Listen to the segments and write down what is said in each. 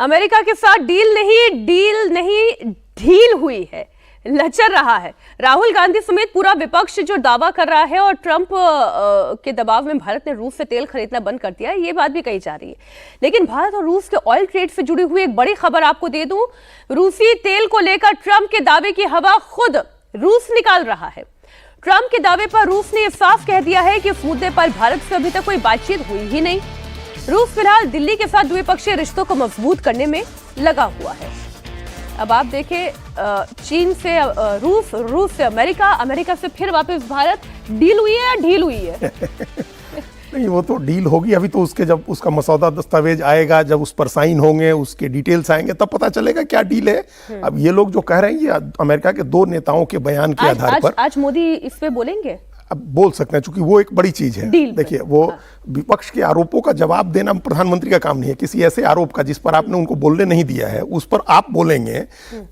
America के साथ deal नहीं ढील हुई है, लचर रहा है। राहुल गांधी समेत पूरा विपक्ष जो दावा कर रहा है और ट्रंप के दबाव में भारत ने रूस से तेल खरीदना बंद कर दिया है, ये बात भी कही जा रही है। लेकिन भारत और रूस के ऑयल ट्रेड से जुड़ी हुई एक बड़ी खबर आपको दे दूं, रूसी तेल को लेकर ट्रंप के दावे की हवा खुद रूस निकाल रहा है। ट्रंप के दावे पर रूस ने यह साफ कह दिया है कि इस मुद्दे पर भारत से अभी तक कोई बातचीत हुई ही नहीं। रूस फिलहाल दिल्ली के साथ द्विपक्षीय रिश्तों को मजबूत करने में लगा हुआ है। अब आप देखें, चीन से रूस से अमेरिका, अमेरिका से फिर वापस भारत, डील हुई है या ढील हुई है? नहीं, वो तो डील होगी। अभी तो उसके जब उसका मसौदा दस्तावेज आएगा, जब उस पर साइन होंगे, उसके डिटेल्स आएंगे, तब पता चलेगा क्या डील है। अब ये लोग जो कह रहे हैं, ये अमेरिका के दो नेताओं के बयान के आधार पर आज मोदी इस पे बोलेंगे। अब बोल सकते हैं, चूंकि वो एक बड़ी चीज है। देखिए, वो विपक्ष के आरोपों का जवाब देना प्रधानमंत्री का काम नहीं है। किसी ऐसे आरोप का जिस पर आपने उनको बोलने नहीं दिया है, उस पर आप बोलेंगे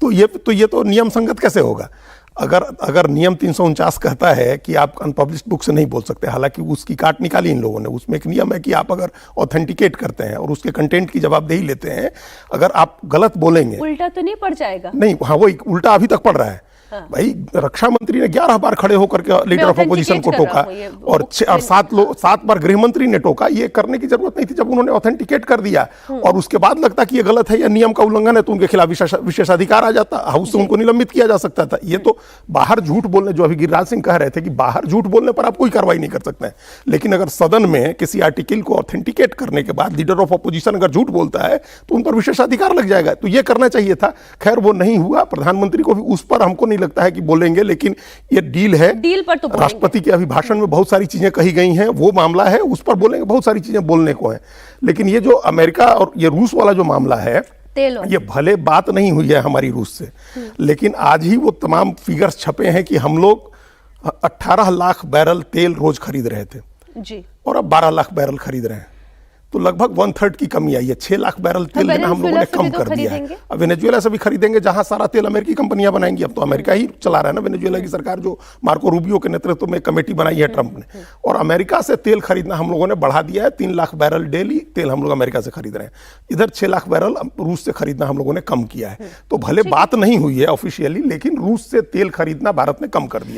तो ये तो नियम संगत कैसे होगा? अगर नियम 349 कहता है कि आप अनपब्लिश्ड बुक से नहीं बोल सकते, हालांकि उसकी काट निकाली इन लोगों ने। उसमें एक नियम है कि आप अगर ऑथेंटिकेट करते हैं और उसके कंटेंट की जवाबदेही लेते हैं, अगर आप गलत बोलेंगे, उल्टा तो नहीं पड़ जाएगा? नहीं, हाँ, वो उल्टा अभी तक पड़ रहा है। हाँ। भाई, रक्षा मंत्री ने 11 बार खड़े होकर के लीडर ऑफ अपोजिशन को टोका और 7 बार गृह मंत्री ने टोका। ये करने की जरूरत नहीं थी। जब उन्होंने ऑथेंटिकेट कर दिया और उसके बाद लगता कि ये गलत है या नियम का उल्लंघन है, तो उनके खिलाफ विशेषाधिकार आ जाता, हाउस से उनको निलंबित किया जा सकता था। ये तो बाहर झूठ बोलने, जो अभी गिरिराज सिंह कह रहे थे कि बाहर झूठ बोलने पर आप कोई कार्रवाई नहीं कर सकते हैं, लेकिन अगर सदन में किसी आर्टिकल को ऑथेंटिकेट करने के बाद लीडर ऑफ अपोजिशन अगर झूठ बोलता है तो उन पर विशेषाधिकार लग जाएगा। तो ये करना चाहिए था। खैर, वो नहीं हुआ। प्रधानमंत्री को भी उस पर हमको नहीं लगता है कि बोलेंगे, लेकिन ये डील है। डील पर तो राष्ट्रपति के अभिभाषण में बहुत सारी चीजें कही गई हैं, वो मामला है, उस पर बोलेंगे। बहुत सारी चीजें बोलने को है। लेकिन ये जो अमेरिका और ये रूस वाला जो मामला है, ये भले बात नहीं हुई है हमारी रूस से, लेकिन आज ही वो तमाम फिगर्स छपे हैं कि हम लोग 18 लाख बैरल तेल रोज खरीद रहे थे जी, और अब 12 लाख बैरल खरीद रहे हैं। तो लगभग 1/3 की कमी आई है। 6 लाख बैरल तेल लेना हम लोगों ने कम कर दिया है। अब वेनेजुएला से भी खरीदेंगे, जहां सारा तेल अमेरिकी कंपनियां बनाएंगी। अब तो अमेरिका ही चला रहा है ना, वेनेजुएला की सरकार, जो मार्को रूबियो के नेतृत्व में कमेटी बनाई है ट्रंप ने। और अमेरिका से तेल खरीदना हम लोगों ने बढ़ा दिया है। 3 लाख बैरल डेली तेल हम लोग अमेरिका से खरीद रहे हैं। इधर 6 लाख बैरल रूस से खरीदना हम लोगों ने कम किया है। तो भले बात नहीं हुई है ऑफिशियली, लेकिन रूस से तेल खरीदना भारत ने कम कर दिया है।